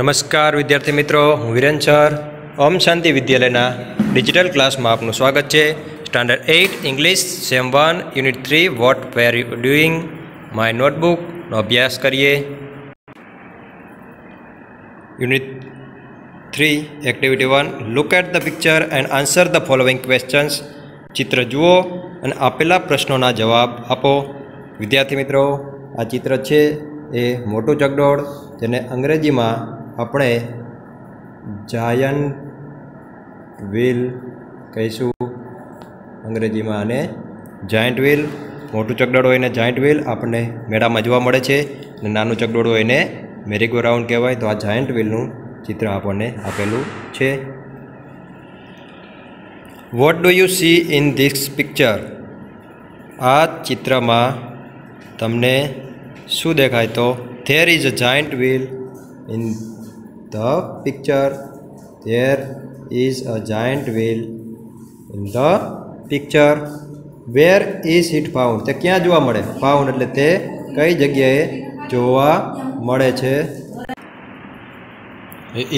નમસ્કાર વિદ્યાર્થી મિત્રો, હું વિરેન સર ઓમ શાંતિ વિદ્યાલયના ડિજિટલ ક્લાસમાં આપનું સ્વાગત છે. Standard 8 English sem 1 unit 3 what were you doing my નોટબુકનો અભ્યાસ કરીએ. Unit 3 activity 1 look at the picture and answer the following questions. ચિત્ર જુઓ અને આપેલા પ્રશ્નોના જવાબ આપો. વિદ્યાર્થી મિત્રો, આ ચિત્ર છે એ મોટું ચકડોળ, જેને અંગ્રેજીમાં આપણે જાયન્ટ વ્હીલ કહીશું. અંગ્રેજીમાં આને જાયન્ટ વ્હીલ, મોટું ચકડોળ હોય ને જાયન્ટ વ્હીલ આપણને મેળામાં જોવા મળે છે, અને નાનું ચકડોળ હોય ને મેરી ગો રાઉન્ડ કહેવાય. તો આ જાયન્ટ વ્હીલનું ચિત્ર આપણને આપેલું છે. What do you C in this picture? આ ચિત્રમાં તમને શું દેખાય? તો there is a giant wheel in the picture. There is a giant wheel in the picture. Where is it found? તે ક્યાં જોવા મળે? ફાઉન્ડ એટલે તે કઈ જગ્યાએ જોવા મળે છે?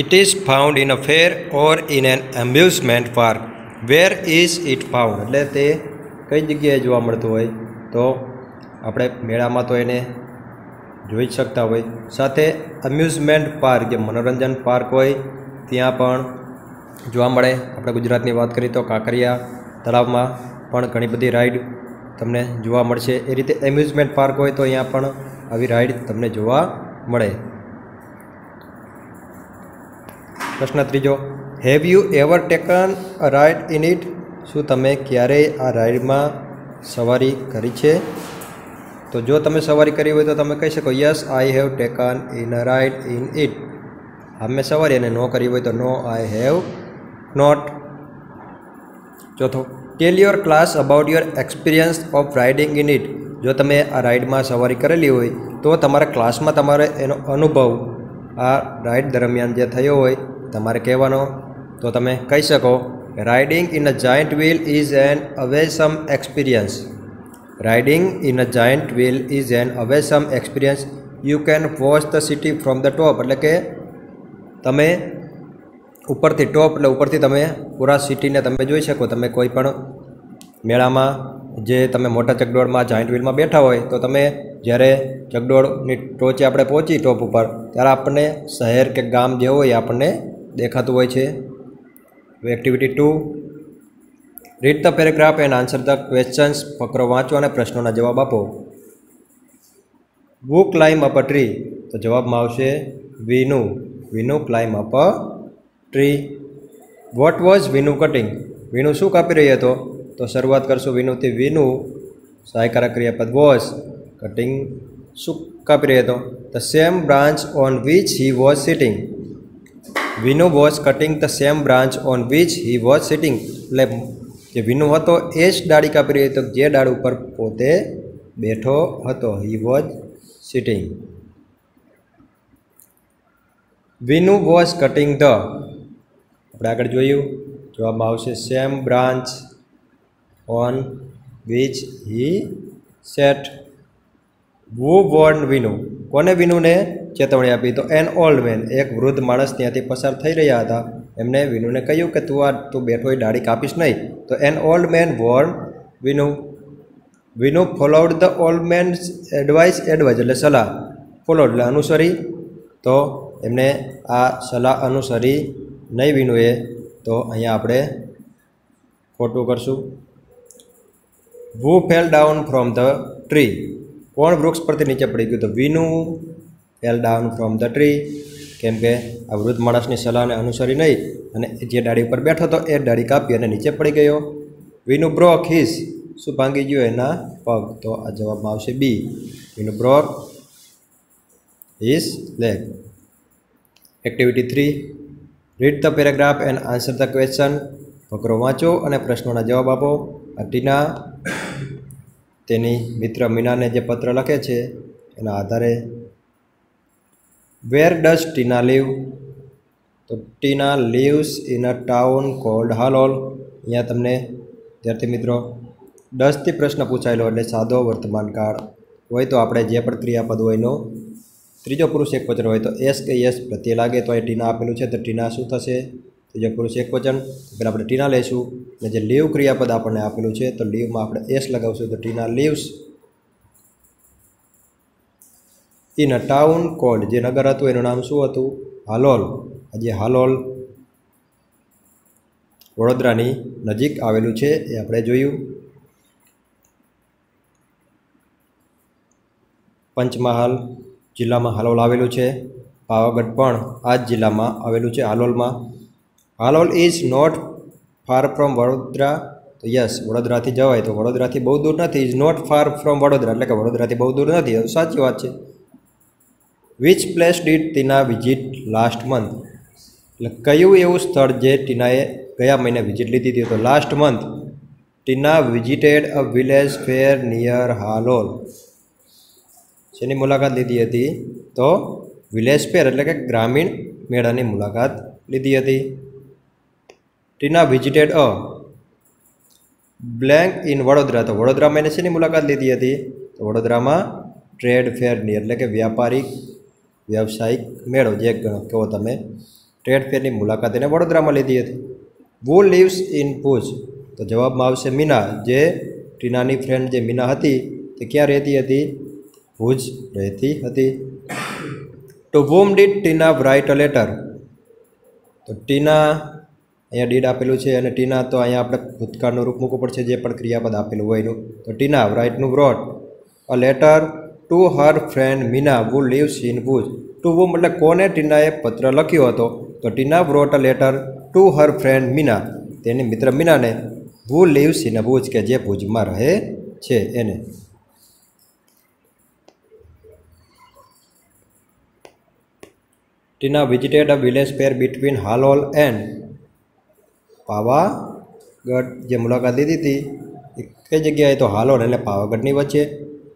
It is found in a fair or in an amusement park. Where is it found એટલે તે કઈ જગ્યાએ જોવા મળતું હોય? તો આપણે મેળામાં તો એને જોઈ જ શકતા હોય, સાથે એમ્યુઝમેન્ટ પાર્ક જે મનોરંજન પાર્ક હોય ત્યાં પણ જોવા મળે. આપણે ગુજરાતની વાત કરીએ તો કાંકરિયા તળાવમાં પણ ઘણી બધી રાઈડ તમને જોવા મળશે. એ રીતે એમ્યુઝમેન્ટ પાર્ક હોય તો અહીંયા પણ આવી રાઈડ તમને જોવા મળે. પ્રશ્ન ત્રીજો, have you ever taken a ride in it? શું તમે ક્યારેય આ રાઇડમાં સવારી કરી છે? તો જો તમે સવારી કરી હોય તો તમે કહી શકો yes I have taken in a ride in it. હા, મેં સવારી અને નો કરી હોય તો નો આઈ હેવ નોટ. ચોથો, tell your class about your experience of riding in it. જો તમે આ રાઇડમાં સવારી કરેલી હોય તો તમારા ક્લાસમાં તમારે એનો અનુભવ આ રાઇડ દરમિયાન જે થયો હોય તમારે કહેવાનો. તો તમે કહી શકો riding in a giant wheel is an awesome experience. Riding in a giant wheel is an awesome experience. You can watch the city from the top. એટલે કે તમે ઉપરથી ટોપ એટલે ઉપરથી તમે પૂરા સિટીને તમે જોઈ શકો. તમે કોઈ પણ મેળામાં જે તમે મોટા ચકડોળમાં જાયન્ટ વ્હીલમાં બેઠા હોય તો તમે જ્યારે ચકડોળની ટોચે આપણે પહોંચી ટોપ ઉપર ત્યારે આપણને શહેર કે ગામ જે હોય આપણને દેખાતું હોય છે. Activity 2, read the paragraph and answer the questions. ફકરો વાંચો અને પ્રશ્નોના જવાબ આપો. Who climb up a tree? તો જવાબમાં આવશે Vinu. Vinu climb up a tree. What was Vinu cutting? Vinu શું કાપી રહી હતો? તો શરૂઆત કરશું વિનુથી. વિનુ સહાયકારક ક્રિયાપદ વોઝ. કટિંગ શું કાપી રહી હતો? The same branch on which he was sitting. Vinu was cutting the same branch on which he was sitting. એટલે જે વિનુ હતો એ જ ડાળી કાપી રહ્યો હતો જે ડાળ ઉપર પોતે બેઠો હતો. He was sitting. Vinu was cutting the, આપણે આગળ જોયું, જવાબમાં આવશે same branch on which he sat. Who warned Vinu? કોને વિનુને ચેતવણી આપી? તો એન ઓલ્ડ મેન, એક વૃદ્ધ માણસ ત્યાંથી પસાર થઈ રહ્યા હતા. એમને વિનુને કહ્યું કે તું બેઠો એ ડાળી કાપીશ નહીં. તો an old man warn Vinu. Vinu followed the old man's advice. Advice એટલે સલાહ, ફોલોડ એટલે અનુસરી. તો એમને આ સલાહ અનુસરી નહીં વિનુએ. તો અહીંયા આપણે ખોટું કરશું. Who fell down from the tree? કોણ વૃક્ષ પરથી નીચે પડી ગયું? તો Vinu fell down from the tree. કેમ કે આ વૃદ્ધ માણસની સલાહને અનુસરી નહીં અને જે ડાળી ઉપર બેઠો હતો એ ડાળી કાપી અને નીચે પડી ગયો. Vinu broke his? શું ભાંગી ગયો? એના પગ. તો આ જવાબમાં આવશે B. Vinu broke his leg. Activity 3, read the paragraph and answer the question. ફકરો વાંચો અને પ્રશ્નોના જવાબ આપો. આ ટીના તેની મિત્ર મીનાને જે પત્ર લખે છે એના આધારે. Where does Tina live? તો Tina lives in a town called Halol. અહીંયા તમને વિદ્યાર્થી મિત્રો ડઝથી પ્રશ્ન પૂછાયેલો એટલે સાદો વર્તમાન કાળ હોય તો આપણે જે પણ ક્રિયાપદ હોય એનો ત્રીજો પુરુષ એકવચન હોય તો એસ કે યસ પ્રત્યય લાગે તો અહીં ટીના આપેલું છે તો ટીના શું થશે? ત્રીજો પુરુષ એકવચન. પહેલાં આપણે ટીના લઈશું અને જે લીવ ક્રિયાપદ આપણને આપેલું છે તો લીવમાં આપણે એસ લગાવશું તો Tina lives in a town called. જે નગર હતું એનું નામ શું હતું? હાલોલ. આજે હાલોલ વડોદરાની નજીક આવેલું છે એ આપણે જોયું. પંચમહાલ જિલ્લામાં હાલોલ આવેલું છે. પાવાગઢ પણ આ જ જિલ્લામાં આવેલું છે, હાલોલમાં. Halol is not far from Vadodara. તો યસ, વડોદરાથી જવાય તો વડોદરાથી બહુ દૂર નથી. Is not far from Vadodara એટલે કે વડોદરાથી બહુ દૂર નથી. સાચી વાત છે. Which place did Tina visit last month. એટલે કયું એવું સ્થળ જે ટીનાએ ગયા મહિને વિઝિટ લીધી હતી? તો last month Tina visited a village fair near Halol. શેની મુલાકાત લીધી હતી? તો વિલેજ ફેર એટલે કે ગ્રામીણ મેળાની મુલાકાત લીધી હતી. Tina visited a blank in Vadodara. તો વડોદરામાં એને શેની મુલાકાત લીધી હતી? તો વડોદરામાં ટ્રેડ ફેર નિયર એટલે કે વ્યવસાયિક મેળો જે કહો તમે, ટ્રેડ ફેરની મુલાકાત એને વડોદરામાં લીધી હતી. વુ લીવ્સ ઇન ભુજ. તો જવાબમાં આવશે મીના. જે ટીનાની ફ્રેન્ડ જે મીના હતી તે ક્યાં રહેતી હતી? ભુજ રહેતી હતી. To whom did Tina write a letter. તો ટીના અહીંયા ડીડ આપેલું છે અને ટીના તો અહીંયા આપણે ભૂતકાળનું રૂપ મૂકવું પડશે જે પણ ક્રિયાપદ આપેલું હોય એનું. તો ટીના રાઇટનું wrote a letter to her friend Meena who lives in Bhuj. To whom એટલે કોને ટીનાએ પત્ર લખ્યો હતો? તો Tina wrote a letter to her friend Meena, તેની મિત્ર મીનાને, who lives in ભુજ કે જે ભુજમાં રહે છે એને. Tina visited a village fair between Halol and Pavagadh. જે મુલાકાત લીધી હતી એ કઈ જગ્યાએ? તો હાલોલ એટલે પાવાગઢની વચ્ચે.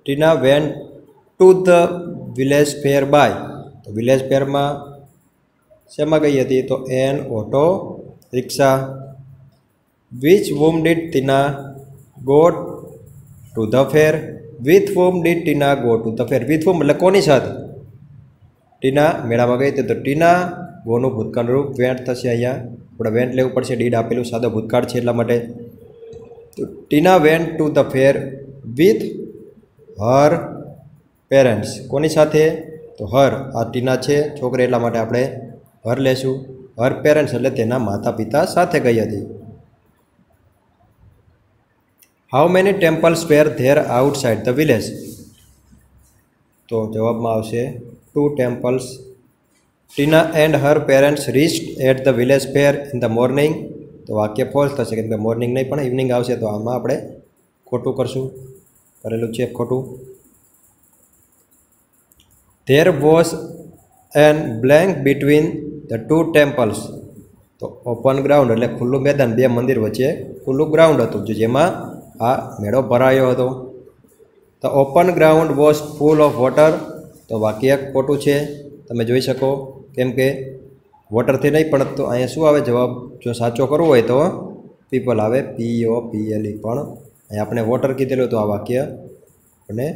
Tina went to the village fair by. તો વિલેજ ફેરમાં શેમાં ગઈ હતી? તો an auto rickshaw. Which whom did Tina go to the fair. With whom did Tina go to the fair. With whom એટલે કોની સાથે ટીના મેળામાં ગઈ હતી? તો ટીના ગોનું ભૂતકાળ રૂપ વેન્ટ થશે. અહીંયા આપણે વેન્ટ લેવું પડશે, ડીડ આપેલું સાદો ભૂતકાળ છે એટલા માટે. તો Tina went to the fair with her parents. કોની સાથે? તો હર આ ટીના છે છોકરી એટલા માટે આપણે હર લેશું. હર પેરેન્ટ્સ એટલે તેના માતા પિતા સાથે ગઈ હતી. How many temples were there outside the village. તો જવાબમાં આવશે 2 temples. Tina and her parents reached at the village fair in the morning. તો વાક્ય ફોલ્સ થશે કેમ કે મોર્નિંગ નહીં પણ ઇવનિંગ આવશે તો આમાં આપણે ખોટું કરશું, કરેલું છે ખોટું. There was an blank between the 2 temples. તો ઓપન ગ્રાઉન્ડ એટલે ખુલ્લું મેદાન, 2 મંદિર વચ્ચે ખુલ્લું ગ્રાઉન્ડ હતું જેમાં આ મેળો ભરાયો હતો. The open ground was full of water. તો વાક્ય ખોટું છે તમે જોઈ શકો કેમ કે વોટરથી નહીં પણ તો અહીંયા શું આવે જવાબ? જો સાચો કરવો હોય તો પીપલ આવે, POPLE, પણ અહીંયા આપણે વોટર કીધેલું તો આ વાક્ય અને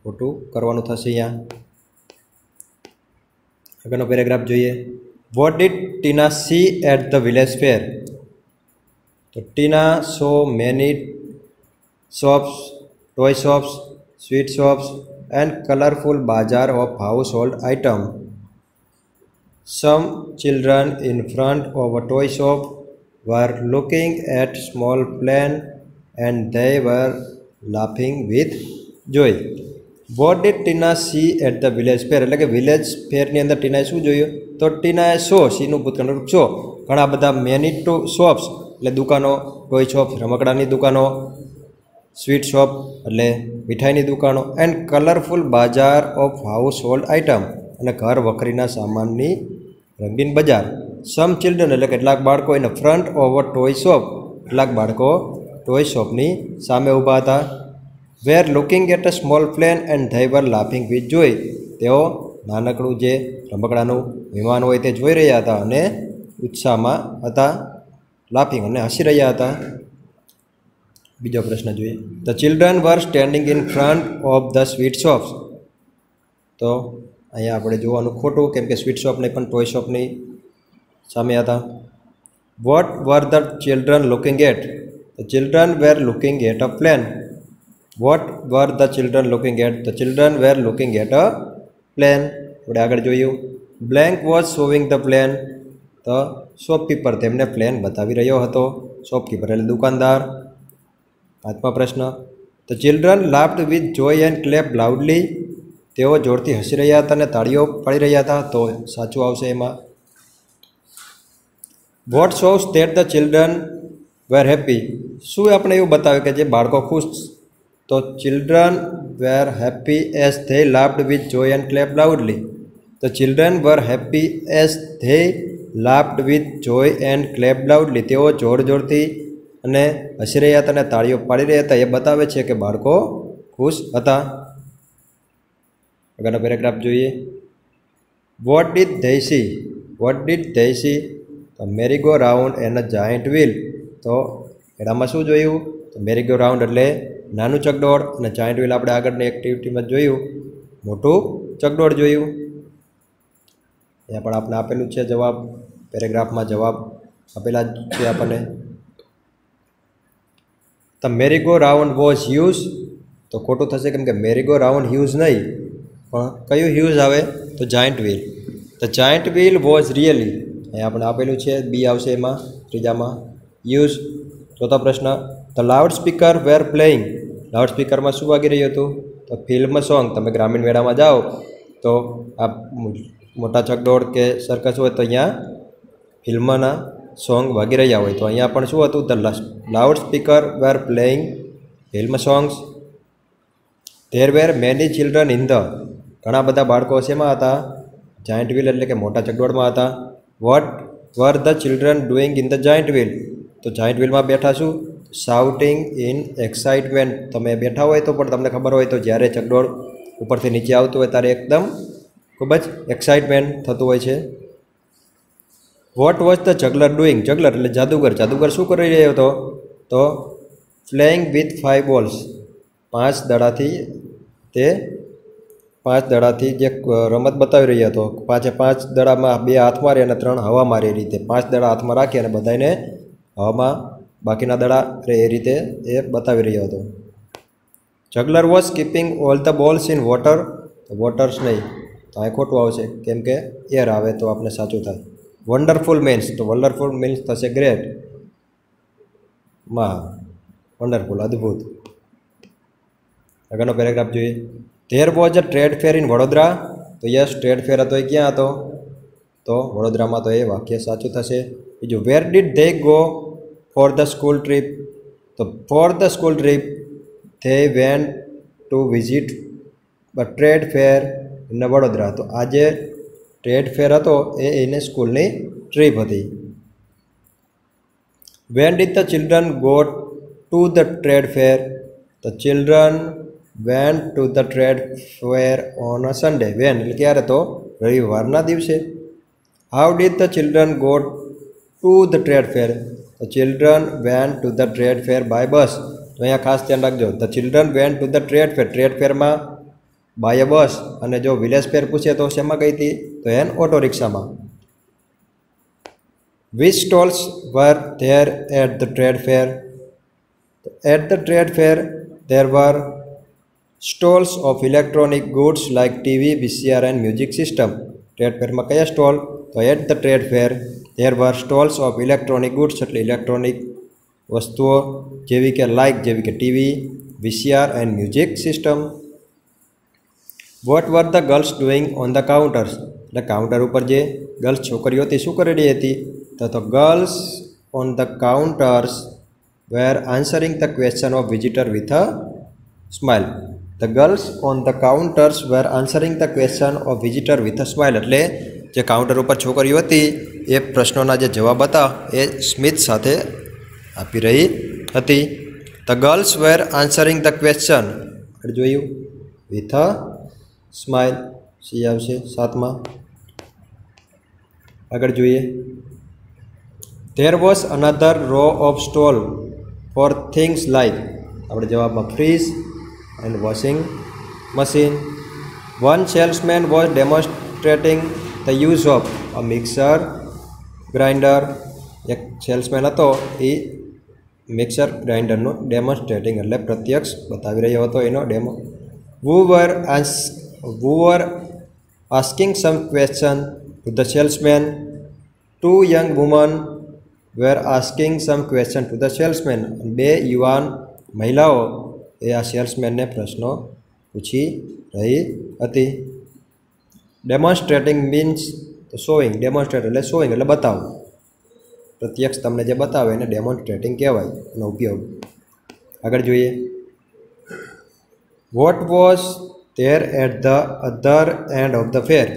ખોટું કરવાનું થશે. અહીંયા આગળનો પેરેગ્રાફ જોઈએ. What did Tina see at the village fair. તો Tina saw many shops, toy shops, sweet shops and colorful bazaar of household item. Some children in front of a toy shop were looking at small plane and they were laughing with joy. What did Tina see at the village fair. એટલે કે village ફેરની અંદર ટીનાએ શું જોયું? તો ટીનાએ show, સીનું ભૂતકાળ show, ઘણા બધા many two shops એટલે દુકાનો, ટોય શોપ રમકડાની દુકાનો, સ્વીટ શોપ એટલે મીઠાઈની દુકાનો, and colourful bazaar of household item અને ઘર વખરીના સામાનની રંગીન બજાર. સમ ચિલ્ડ્રન એટલે કેટલાક બાળકો in front of a toy shop, કેટલાક બાળકો ટોય શોપની સામે ઊભા હતા. Were looking at a small plane and they were laughing with joy. તેઓ નાનકડું જે રમકડાનું વિમાન હોય તે જોઈ રહ્યા હતા અને ઉત્સાહમાં હતા, લાફિંગ અને હસી રહ્યા હતા. બીજો પ્રશ્ન જોઈએ. The children were standing in front of the sweet shops. તો અહીંયા આપણે જોવાનું ખોટું, કેમ કે સ્વીટ શોપની પણ ટોય શોપની સામે હતા. What were the children looking at? The children were looking at a plane. What were the children looking at? The children were looking at a plane. આપણે આગળ જોયું. Blank was showing the plane. The shopkeeper તેમને plane બતાવી રહ્યો હતો. Shopkeeper એટલે દુકાનદાર. 5મો પ્રશ્ન. The children laughed with joy and clap loudly. તેઓ જોરથી હસી રહ્યા હતા અને તાળીઓ પાડી રહ્યા હતા. તો સાચું આવશે એમાં. What shows that the children were happy? શું આપણે એવું બતાવે કે જે બાળકો ખુશ? તો children were happy as they laughed with joy and clap loudly. The children were happy as they laughed with joy and clap loudly. તેઓ જોરથી અને હસી રહ્યા હતા અને તાળીઓ પાડી રહ્યા હતા. એ બતાવે છે કે બાળકો ખુશ હતા. આગળનો પેરેગ્રાફ જોઈએ. What did they see? What did they see? તો merry go round and a giant wheel. તો એનામાં શું જોયું? તો મેરી ગો રાઉન્ડ એટલે નાનું ચકડોળ, અને જાયન્ટ વ્હીલ આપણે આગળની એક્ટિવિટીમાં જોયું મોટું ચકડોળ જોયું. અહીંયા પણ આપણે આપેલું છે જવાબ, પેરેગ્રાફમાં જવાબ આપેલા જ છે આપણને. The merry go round was use. તો ખોટું થશે, કેમ કે મેરી ગો રાઉન્ડ યુઝ નહીં, પણ કયું યુઝ આવે? તો giant wheel. The giant wheel was really. અહીંયા આપણે આપેલું છે, બી આવશે એમાં ત્રીજામાં યુઝ. ચોથો પ્રશ્ન. The loudspeaker were playing. Loud સ્પીકરમાં શું વાગી રહ્યું હતું? તો ફિલ્મ સોંગ. તમે ગ્રામીણ મેળામાં જાઓ તો આ મોટા ચકડોળ કે સર્કસ હોય તો અહીંયા ફિલ્મના સોંગ વાગી રહ્યા હોય. તો અહીંયા પણ શું હતું? The loudspeaker were playing film songs. There were many children in the. ઘણા બધા બાળકો શેમાં હતા? જાયન્ટ વ્હીલ એટલે કે મોટા ચકડોળમાં હતા. What were the children doing in the giant wheel? તો જાયન્ટ વ્હીલમાં બેઠા શું? Shouting in excitement. તમે બેઠા હોય તો પણ તમને ખબર હોય તો જ્યારે ચકડોળ ઉપરથી નીચે આવતું હોય ત્યારે એકદમ ખૂબ જ એક્સાઇટમેન્ટ થતું હોય છે. What was the જગલર doing? જગલર એટલે જાદુગર. જાદુગર શું કરી રહ્યો હતો? તો પ્લેઇંગ વિથ 5 બોલ્સ. 5 દડાથી તે 5 દડાથી જે રમત બતાવી રહ્યો હતો. 5 દડામાં 2 હાથ મારી અને 3 હવા મારી. એ રીતે 5 દડા હાથમાં રાખી અને બધાને હવામાં બાકીના દડા એ રીતે એ બતાવી રહ્યો હતો. જગલર was keeping all the balls in water. તો વોટર્સ નહીં, તો આ ખોટું આવશે, કેમ કે એર આવે તો આપણે સાચું થાય. Wonderful means. તો વન્ડરફુલ મીન્સ થશે ગ્રેટ. માં વન્ડરફુલ અદ્ભુત. આગળનો પેરેગ્રાફ જોઈએ. There was a trade fair in Vadodara. તો યસ, ટ્રેડ ફેર હતો એ ક્યાં હતો? તો વડોદરામાં. તો એ વાક્ય સાચું થશે. બીજું, where did they go for the school trip? તો for the school trip they went to visit a trade fair in Vadodara. તો આ જે ટ્રેડ ફેર હતો એ એને સ્કૂલની ટ્રીપ હતી. When did the children go to the trade fair? The children went to the trade fair on a Sunday. When એટલે ક્યારે? તો રવિવારના દિવસે. How did the children go to the trade fair? The children went to the trade fair by bus. તો અહીંયા ખાસ ધ્યાન રાખજો, the children went to the trade fair. Trade ફેરમાં બાય બસ, અને જો વિલેજ ફેર પૂછે તો શેમાં ગઈ હતી? તો એન ઓટો રિક્ષામાં. Which stalls were there at the trade fair? At the trade fair there were stalls of electronic goods like TV, VCR and music system. Trade ફેરમાં કયા સ્ટોલ? તો at the trade fair there were stalls of electronic goods એટલે electronic વસ્તુઓ જેવી કે TV, VCR and music system. What were the girls doing on the counters? એટલે counter ઉપર જે ગર્લ્સ છોકરીઓ હતી શું કરી રહી હતી? તો girls on the counters were answering the question of visitor with a smile. The girls on the counters were answering the question of visitor with a smile. એટલે જે કાઉન્ટર ઉપર છોકરીઓ હતી એ પ્રશ્નોના જે જવાબ હતા એ સ્મિત સાથે આપી રહી હતી. The girls were answering the question જોયું વિથ અ સ્માઇલ. સી આવશે 7માં. આગળ જોઈએ. There was another row of stall for things like. આપણે જવાબમાં fridge and washing machine. One salesman was demonstrating the use of a mixer grinder. એક salesman હતો એ mixer ગ્રાઇન્ડરનું ડેમોન્સ્ટ્રેટિંગ એટલે પ્રત્યક્ષ બતાવી રહ્યો હતો એનો demo. who were asking some question to the salesman. Two young women were asking some question to the salesman. બે યુવાન મહિલાઓ એ આ સેલ્સમેનને પ્રશ્નો પૂછી રહી હતી. ડેમોન્સ્ટ્રેટિંગ મીન્સ તો શોઈંગ. ડેમોન્સ્ટ્રેટ એટલે શોઈંગ એટલે બતાવવું. પ્રત્યક્ષ તમને જે બતાવે એને ડેમોન્સ્ટ્રેટિંગ કહેવાય એનો ઉપયોગ. આગળ જોઈએ. What was there at the other end of the fair.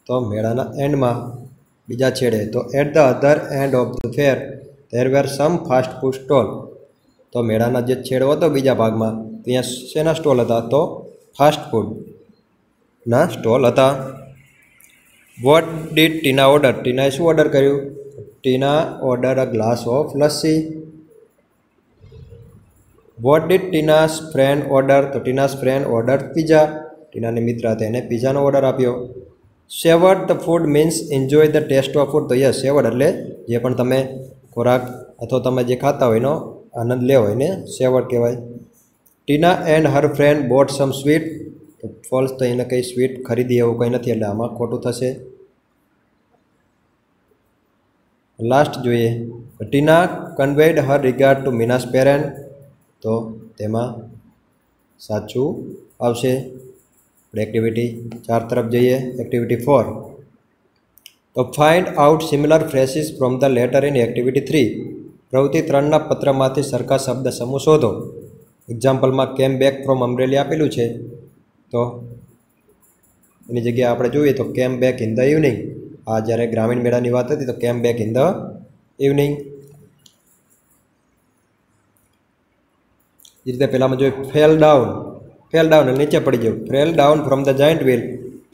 તો મેળાના એન્ડમાં બીજા છેડે તો at the other end of the fair there were some fast food stall. તો મેળાના જે છેડો હતો બીજા ભાગમાં ત્યાં શેના સ્ટોલ હતા? તો ફાસ્ટ ફૂડના સ્ટોલ હતા. What did Tina order. ટીનાએ શું ઓર્ડર કર્યું? Tina order a glass of lassi. What did Tina's friend order. તો ટીનાસ ફ્રેન્ડ ઓર્ડર પિઝા. ટીનાની મિત્ર હતા એને પિઝાનો ઓર્ડર આપ્યો. Savoured the food means enjoy the taste of food. તો યસ, સેવર્ડ એટલે જે પણ તમે ખોરાક અથવા તમે જે ખાતા હોય એનો આનંદ લેવો એને સેવર્ડ કહેવાય. Tina and her friend bought some sweet. તો ફોલ્સ, તો એને કંઈ સ્વીટ ખરીદી એવું કંઈ નથી એટલે આમાં ખોટું થશે. લાસ્ટ જોઈએ. ટીના કન્વેડ હર રિગાર્ડ ટુ મીનાસ પેરેન્ટ. તો તેમાં સાચું આવશે. એક્ટિવિટી 4 તરફ જઈએ. એક્ટિવિટી 4. તો find out similar ફ્રેસીસ from the letter in activity 3. પ્રવૃત્તિ 3ના પત્રમાંથી સરખા શબ્દ સમૂહ શોધો. એક્ઝામ્પલમાં કેમ બેક ફ્રોમ અમરેલી આપેલું છે તો એની જગ્યાએ આપણે જોઈએ તો came back in the evening. આ જ્યારે ગ્રામીણ મેળાની વાત હતી તો came back in the evening. એ રીતે પહેલાંમાં જોઈએ ફેલ ડાઉન. ફેલ ડાઉન એટલે નીચે પડી જવું. Fell down from the giant wheel.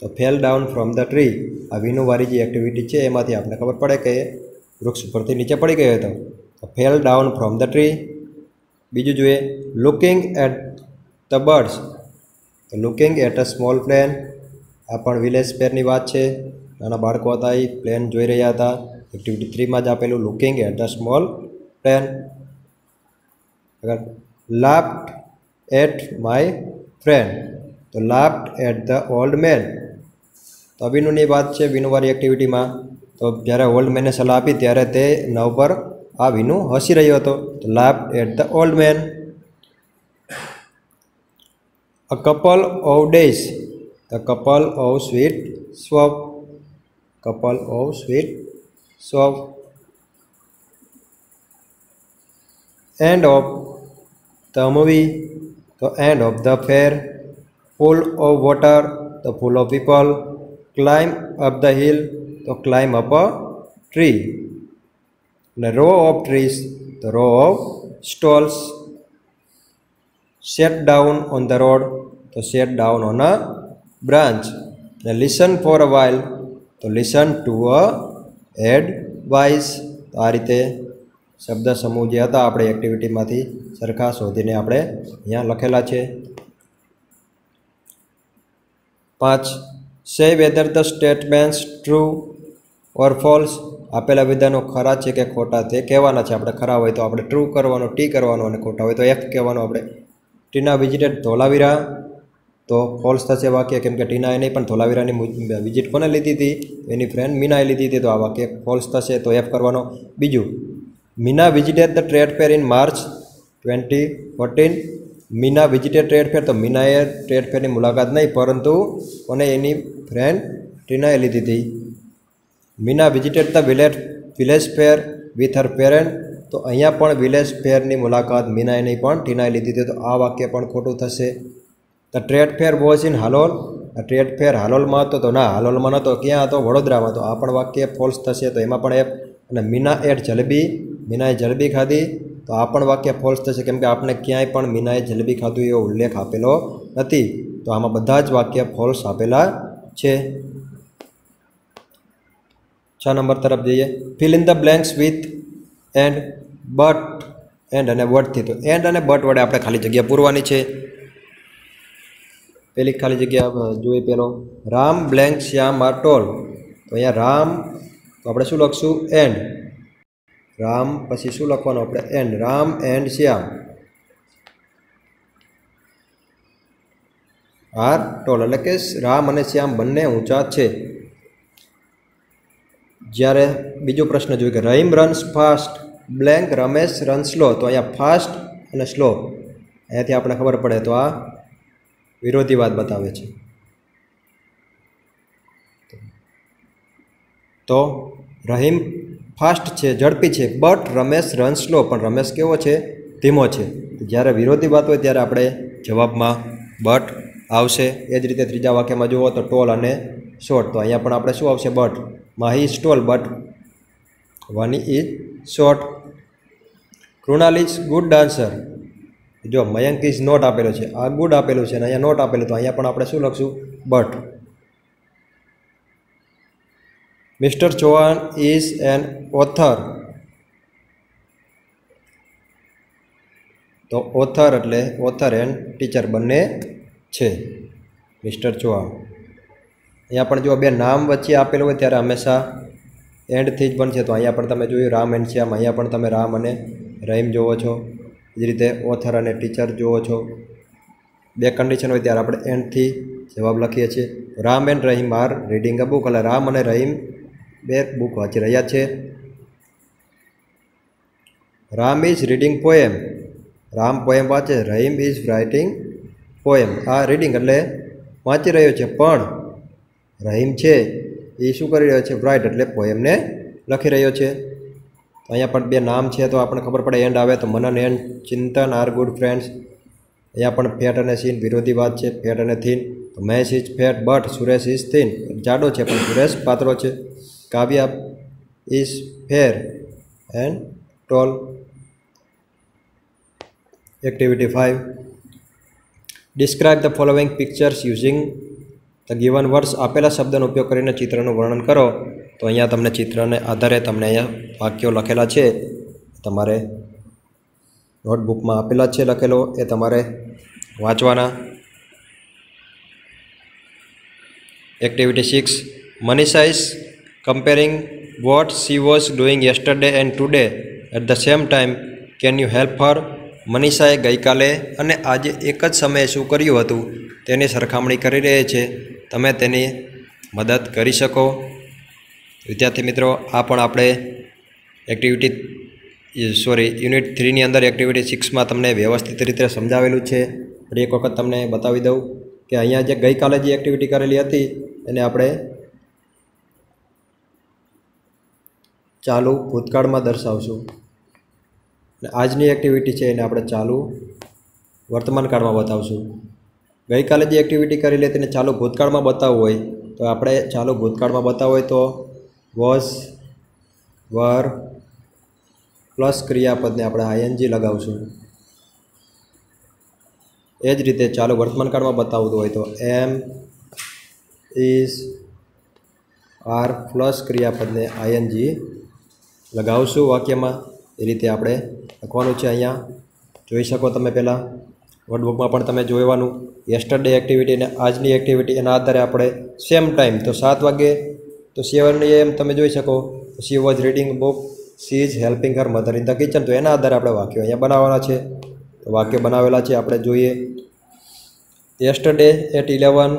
તો fell down from the tree. આ વિનુવાળી જે એક્ટિવિટી છે એમાંથી આપણે ખબર પડે કે વૃક્ષ ઉપરથી નીચે પડી ગયો હતો. તો fell down from the tree. બીજું જોઈએ લુકિંગ એટ ધ બર્ડ્સ. તો looking at a small plane. આ પણ વિલેજ ફેરની વાત છે. નાના બાળકો હતા એ પ્લેન જોઈ રહ્યા હતા. એક્ટિવિટી 3માં જ આપેલું looking at the small plane. આગળ લાફ્ડ એટ માય ફ્રેન્ડ. તો laughed at the old man. તો વિનુની વાત છે વિનુવાળી એક્ટિવિટીમાં. તો જ્યારે ઓલ્ડ મેને સલાહ આપી ત્યારે તે નવ પર આ વિનુ હસી રહ્યો હતો. તો laughed at the old man. A couple of days. The couple of sweet swap. Couple of sweet swap. End of the movie. તો end of the fair. Full of water. તો full of people. Climb up the hill. તો climb up a tree. અને row of trees. તો row of stalls. Sat down on the road. તો sat down on a branch. અને listen for a while. તો listen to a advice. તો આ રીતે શબ્દ સમૂહ જે હતા આપણે એક્ટિવિટીમાંથી સરખા શોધીને આપણે અહીંયા લખેલા છે. 5. સે whether the statements true or false. આપેલા વિધાનો ખરા છે કે ખોટા તે કહેવાના છે. આપણે ખરા હોય તો આપણે ટ્રુ કરવાનો, ટી કરવાનો, અને ખોટા હોય તો એફ કહેવાનો. આપણે ટીના વિઝિટેડ ધોલાવીરા. તો ફોલ્સ થશે વાક્ય, કેમ કે ટીનાએ નહીં પણ ધોલાવીરાની વિઝિટ કોને લીધી હતી? એની ફ્રેન્ડ મીનાએ લીધી હતી. તો આ વાક્ય ફોલ્સ થશે તો એફ કરવાનો. બીજું Meena visited the trade fair in March 2014. Meena visited trade fair. તો મીનાએ ટ્રેડ ફેરની મુલાકાત નહીં પરંતુ કોને? એની ફ્રેન્ડ ટીનાએ લીધી હતી. Meena visited the village fair with Har parent. તો અહીંયા પણ વિલેજ ફેરની મુલાકાત મીનાએ નહીં પણ ટીનાએ લીધી હતી. તો આ વાક્ય પણ ખોટું થશે. The trade fair was in Halol. આ ટ્રેડ ફેર હાલોલમાં હતો. તો ના, હાલોલમાં નહોતો. ક્યાં હતો? વડોદરામાં. તો આ પણ વાક્ય ફોલ્સ થશે. તો એમાં પણ એફ. અને મીના એટ જલેબી. મીનાએ જલેબી ખાધી. તો આ પણ વાક્ય ફોલ્સ થશે, કેમ કે આપણે ક્યાંય પણ મીનાએ જલેબી ખાધું એવો ઉલ્લેખ આપેલો નથી. તો આમાં બધા જ વાક્ય ફોલ્સ આપેલા છે. 6 નંબર તરફ જઈએ. Fill in the blanks with and, but, and અને બટથી. તો એન્ડ અને બટ વડે આપણે ખાલી જગ્યા પૂરવાની છે. પેલી ખાલી જગ્યા જોઈએ પેલો Ram blank Shyam are toll, તો અહીંયા રામ તો આપણે શું લખશું એન્ડ, રામ પછી શું લખવાનું આપણે and, Ram and Shyam are tall, એટલે કે રામ અને શ્યામ બંને ઊંચા છે. જ્યારે બીજો પ્રશ્ન જોઈએ કે Rahim runs fast blank Ramesh run slow, તો અહીંયા ફાસ્ટ અને સ્લો અહીંયાથી આપણે ખબર પડે તો આ વિરોધીવાદ બતાવે છે. તો રહીમ ફાસ્ટ છે, ઝડપી છે, બટ રમેશ રન સ્લો, પણ રમેશ કેવો છે ધીમો છે. જ્યારે વિરોધી વાત હોય ત્યારે આપણે જવાબમાં બટ આવશે. એ જ રીતે ત્રીજા વાક્યમાં જુઓ તો ટોલ અને શોર્ટ, તો અહીંયા પણ આપણે શું આવશે but, Mahi is tall but Vani is short. Krunal is good dancer, જો મયંક ઇઝ નોટ આપેલો છે, આ ગુડ આપેલું છે અને અહીંયા નોટ આપેલું, તો અહીંયા પણ આપણે શું લખશું but. Mister Chauhan is an author, તો ઓથર એટલે ઓથર એન્ડ ટીચર બંને છે મિસ્ટર ચૌહાણ. અહીંયા પણ જો બે નામ વચ્ચે આપેલું હોય ત્યારે હંમેશા એન્ડથી જ બનશે, તો અહીંયા પણ તમે જોયું રામ એન્ડ શ્યામ, અહીંયા પણ તમે રામ અને રહીમ જોવો છો. એ જ રીતે ઓથર અને ટીચર જોવો છો. બે કન્ડિશન હોય ત્યારે આપણે એન્ડથી જવાબ લખીએ છીએ. Ram and Rahim R reading a book, એટલે રામ અને રહીમ બે બુક વાંચી રહ્યા છે. Ram is reading poem, Ram poem વાંચે, રહીમ ઇઝ રાઇટિંગ પોએમ, આ રીડિંગ એટલે વાંચી રહ્યો છે, પણ રહીમ છે એ શું કરી રહ્યો છે રાઇટ એટલે પોએમને લખી રહ્યો છે. તો અહીંયા પણ બે નામ છે તો આપણને ખબર પડે એન્ડ આવે, તો Manan and Chintan are good friends. અહીંયા પણ ફેટ અને સીન વિરોધી વાત છે, ફેટ અને થીન, તો Mahesh is fat but Suresh is thin, જાડો છે પણ સુરેશ પાતળો છે. Kavya is fair and tall. Activity 5, describe the following pictures using the given words, આપેલા શબ્દનો ઉપયોગ કરીને ચિત્રનું વર્ણન કરો. તો અહીંયા તમને ચિત્રને આધારે તમને અહીંયા વાક્યો લખેલા છે, તમારે નોટબુકમાં આપેલા છે લખેલો, એ તમારે વાંચવાના. Activity 6, Manisha is comparing what she was doing yesterday and today at the same time, can you help her. મનીષાએ ગઈકાલે અને આજે એક જ સમયે શું કર્યું હતું તેની સરખામણી કરી રહી છે, તમે તેની મદદ કરી શકો. વિદ્યાર્થી મિત્રો, આ પણ આપણે યુનિટ 3ની અંદર એક્ટિવિટી 6માં તમને વ્યવસ્થિત રીતે સમજાવેલું છે. ફરી એક વખત તમને બતાવી દઉં કે અહીંયા જે ગઈકાલે જે એક્ટિવિટી કરેલી હતી એને આપણે ચાલુ ભૂતકાળમાં દર્શાવશું, અને આજની એક્ટિવિટી છે એને આપણે ચાલુ વર્તમાન કાળમાં બતાવશું. ગઈકાલે જે એક્ટિવિટી કરેલી તેને ચાલુ ભૂતકાળમાં બતાવવું હોય તો આપણે ચાલુ ભૂતકાળમાં બતાવવું હોય તો વોઝ વર પ્લસ ક્રિયાપદને આપણે આઈએનજી લગાવશું. એ જ રીતે ચાલુ વર્તમાન કાળમાં બતાવવું હોય તો એમ ઇઝ આર પ્લસ ક્રિયાપદને આઈએનજી લગાવશું વાક્યમાં. એ રીતે આપણે લખવાનું છે. અહીંયા જોઈ શકો તમે પહેલાં નોટબુકમાં પણ તમે જોવાનું યસ્ટરડે એક્ટિવિટી અને આજની એક્ટિવિટી, એના આધારે આપણે સેમ ટાઈમ તો 7 વાગે તો 7 AM તમે જોઈ શકો. She was reading book, she is helping her mother in the kitchen, તો એના આધારે આપણે વાક્યો અહીંયા બનાવવાના છે. તો વાક્ય બનાવેલા છે આપણે જોઈએ. યસ્ટરડે એટ 11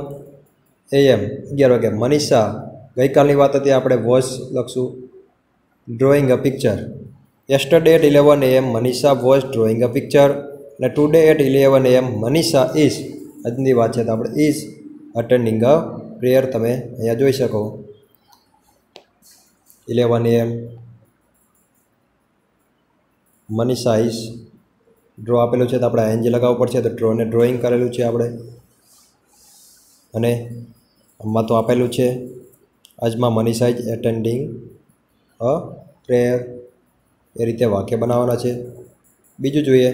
AM 11 વાગે મનીષા, ગઈકાલની વાત હતી આપણે વોઝ લખશું, drawing a picture. Yesterday at 11 AM Manisha was drawing a picture, અને today at 11 AM Manisha is, આજની વાત છે તો આપણે ઇઝ અટેન્ડિંગ અ પ્રેયર, તમે અહીંયા જોઈ શકો 11 AM મનીષા ઇઝ, ડ્રો આપેલું છે તો આપણે એનજી લગાવવું પડશે, તો ડ્રોને ડ્રોઈંગ કરેલું છે આપણે, અને આમાં તો આપેલું છે આજમાં Manisha is attending a prayer. એ રીતે વાક્ય બનાવવાના છે. બીજું જોઈએ,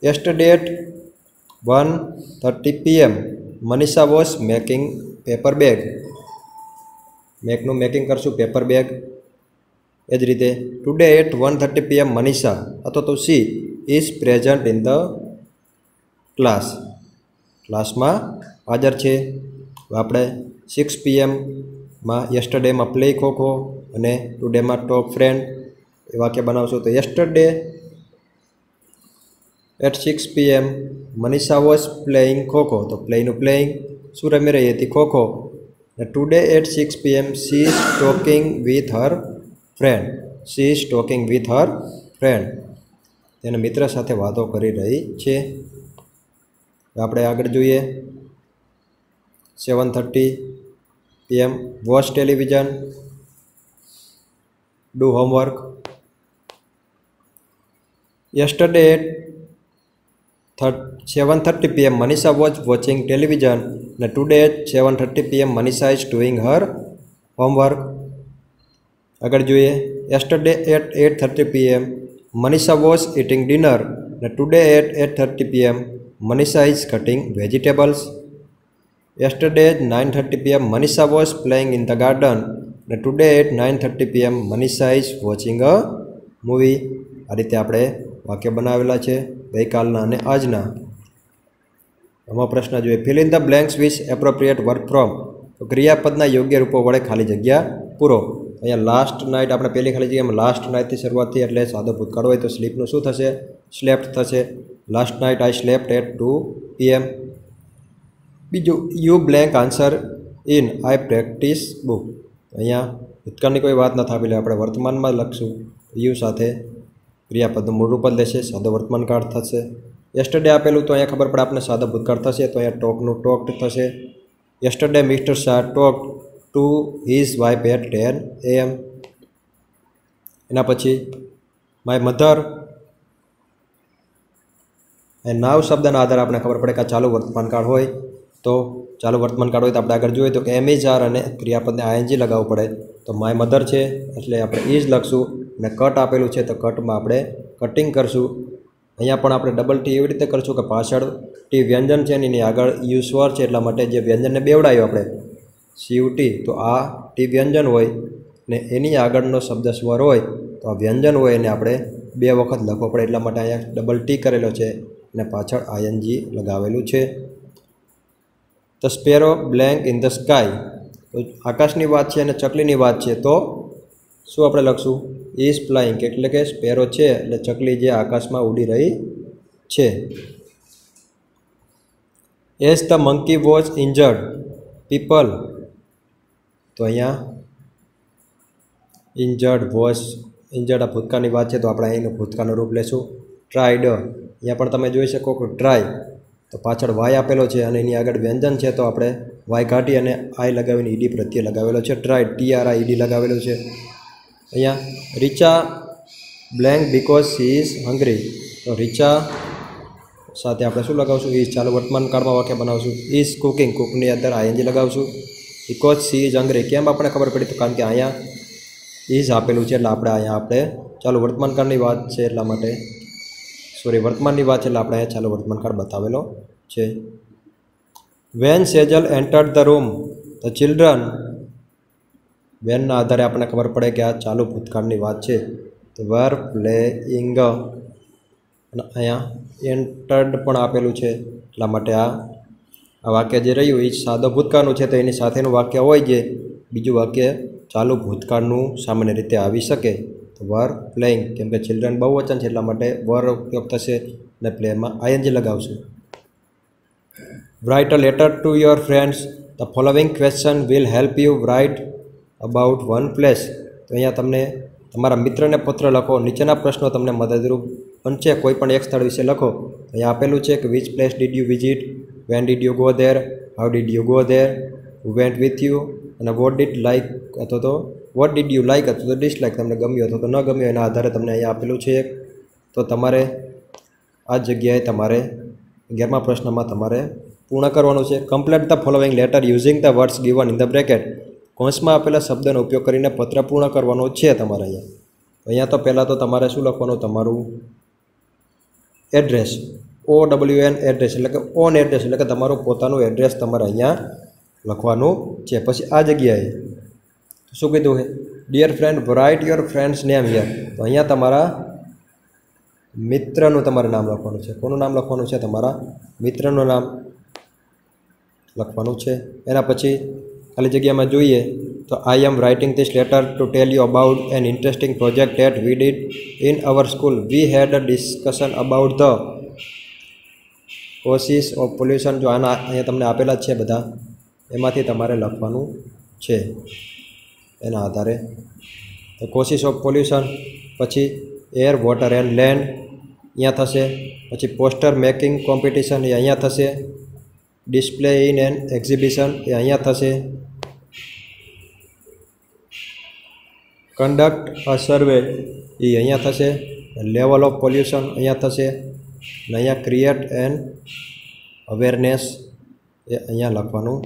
yesterday at 1:30 PM Manisha was making paper bag, મેકનું મેકિંગ કરશું પેપર બેગ. એ જ રીતે ટુડે એટ 1:30 PM મનીષા અથવા તો she is present in the class, ક્લાસમાં हाजर है। આપણે 6 PM में यस्टरडे में प्ले खो और टुडे में टॉक फ्रेंड ए वाक्य बनावशो। तो yesterday at 6 PM Manisha was playing kho kho. तो प्लेइंग शू रमी रही थी kho kho. Today at 6 PM she is talking with her friend. She is talking with her friend तेना मित्र साथे वातो करी रही छे। आपणे आगळ जोईए 7:30 PM watch television, do homework. Yesterday at 7:30 PM Manisha was watching television and today at 7:30 PM Manisha is doing her homework. अगर જોઈએ yesterday at 8:30 PM Manisha was eating dinner and today at 8:30 PM Manisha is cutting vegetables. yesterday at 9:30 PM Manisha was playing in the garden and today at 9:30 PM Manisha is watching a movie. आ रीते आपणे वाक्य बनावेला छे गईकालना अने आजना। आमां प्रश्न जोईए fill in the blanks with appropriate verb form. तो क्रियापदना योग्य रूपो वडे खाली जग्या पूरो। अहींया लास्ट नाइट आपणे पहेली खाली जग्यामां लास्ट नाइट थी शरूआत थी एटले सादो भूतकाळ होय तो स्लीपनुं शुं थशे? स्लेप्ट थशे। Last night I slept at 2 PM। बीजो you blank answer in I practice book. अहींया भूतकाळनी कोई वात नथी आपेली आपणे वर्तमानमां लखशुं। यू साथे क्रियापदनुं मूळ रूप लेशे सादो वर्तमानकाळ थशे। यस्टरडे आपेलू तो अहींया खबर पड़े आपने सादो भूतकाळ थशे तो अहींया टॉकनुं टॉक्ड थशे। Yesterday mister Shah talked to his wife at 10 AM। एना पछी माय मधर एंड नाउ शब्दना आधारे आपने खबर पड़े कि चालू वर्तमानकाळ होय तो चालू वर्तमानकाळ होय तो आपणे आगळ जोईए तो कि एम इज आर अने क्रियापदने आईएनजी लगाववुं पड़े। तो माय मधर छे एटले आपणे इज लखशुं अने कट आपेलुं छे तो कटमां आपणे कटिंग करशुं। अहींया पण आपणे डबल टी एवी रीते करशुं कि पाछळ टी व्यंजन छे एनी आगळ यू स्वर छे एटला माटे जे व्यंजनने बेवडाव्यो आपणे CUT तो आ टी व्यंजन होय ने एनी आगळनो शब्द स्वर होय तो आ व्यंजन होय एने आपणे बे वखत लखवो पड़े एटला माटे अहींया डबल टी करेलो छे अने पाछळ ING लगावेलुं छे। The sparrow blank in the sky. तो आकाशनी वात छे अने चकलीनी वात छे तो शुं आपणे लखशुं? इज फ्लाइंग एटले के स्पेरो छे एटले चकली जे आकाशमां उड़ी रही छे। As the monkey was injured people. तो अहींया इंजर्ड वॉज इंजर्ड आ भूतकाळनी वात छे तो आपणे अहींनुं भूतकाळनुं रूप लेशुं ट्राइड। अहींया पण તમે જોઈ શકો કે ટ્રાય तो पाछळ वाय आपेलो छे अने एनी आगळ व्यंजन छे तो आपणे वाय काढी अने आई लगावीने ईडी प्रत्यय लगावेलो छे ट्राइड TRIED लगावेलो छे। अहींया Richa blank because she is hungry. तो रिचा साथे आपणे शुं लगावशुं? इज चालू वर्तमानकाळमां वाक्य बनावशुं। इज कुकिंग कुकनी अंदर ING लगावशुं। बिकॉज शी इज हंग्री केम आपणे खबर पड़ी? तो कारण के अहींया इज आपेलुं छे एटले आपणे अहींया आपणे चालू वर्तमानकाळनी वात छे एटला माटे सॉरी वर्तमाननी वात छे एटले आपणे अहींया चालू वर्तमानकाळ बतावेलो छे। When Sejal entered the room the children. वेनना आधारे आपणे खबर पड़े कि आ चालू भूतकाळनी वात छे तो वर प्लेइंग अने अहींया एंटर्ड पण आपेलुं छे એટલા માટે આ વાક્ય જે રહ્યું એ સાદો ભૂતકાળનું છે તો એની સાથેનું વાક્ય હોય જે બીજું વાક્ય ચાલુ ભૂતકાળનું સામાન્ય રીતે આવી શકે તો वर પ્લેઇંગ કેમ કે ચિલ્ડ્રન બહુવચન છે એટલા માટે वर ઉપયોગ થશે અને પ્લેમાં ING લગાવશું। Write a letter to your friends. The following question will help you write about one place. तो अहींया तमने तमारा मित्रने पत्र लखो। नीचेना प्रश्नों तमने मददरूप बनशे। कोईपण एक स्थळ विषे लखो। अहींया आपेलुं छे कि which place did you visit, when did you go there, how did you go there, who went with you अने वोट डिड लाइक अथवा तो वोट डिड यू लाइक अथवा तो डिसलाइक तमने गम्युं अथवा तो न गम्युं एना आधारे तमने अहींया आपेलुं छे। तो तमारे आ जग्याए तमारे 11मा प्रश्नमा तमारे पूर्ण करवानुं छे। Complete the following letter using the words given in the bracket. कौंसमां आपेला शब्दनो उपयोग करीने पत्र पूर्ण करवानो छे तमारे अहींया तो पहला तो तमारे शुं लखवानुं? तमारुं एड्रेस OWN एड्रेस एटले के ओन एड्रेस एटले के तमारुं पोतानुं एड्रेस तमारे अहींया लखवानुं छे। पछी आ जग्याए शुं कीधुं है? Dear friend write your friend's name here. तो अहींया तमारा मित्रनुं तमारे नाम लखवानुं छे। कोनुं नाम लखवानुं छे? तमारा मित्रनुं नाम। લખવાનું છે। એના પછી ખાલી જગ્યામાં જોઈએ તો I am writing this letter to tell you about an interesting project that we did in our school. We had a discussion about the causes of pollution. જો આના અહીંયા તમને આપેલા જ છે બધા, એમાંથી તમારે લખવાનું છે એના આધારે। તો કોઝિસ ઓફ પોલ્યુશન, પછી એર, વોટર એન્ડ લેન્ડ અહીંયા થશે, પછી પોસ્ટર મેકિંગ કોમ્પિટિશન એ અહીંયા થશે, ડિસ્પ્લે ઇન એન એક્ઝિબિશન એ અહીંયા થશે, કન્ડક્ટ અ સર્વે એ અહીંયા થશે, લેવલ ઓફ પોલ્યુશન અહીંયા થશે, અને અહીંયા ક્રિએટ એન અવેરનેસ એ અહીંયા લખવાનું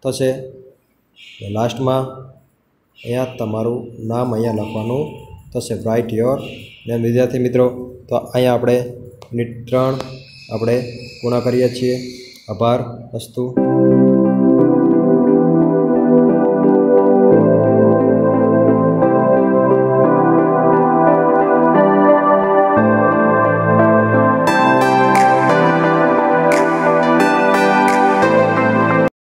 થશે। લાસ્ટમાં અહીંયા તમારું નામ અહીંયા લખવાનું થશે, રાઇટ યોર નેમ। વિદ્યાર્થી મિત્રો, તો અહીંયા આપણે યુનિટ 3 આપણે પૂર્ણ કરીએ છીએ। આભાર, અસ્તુ।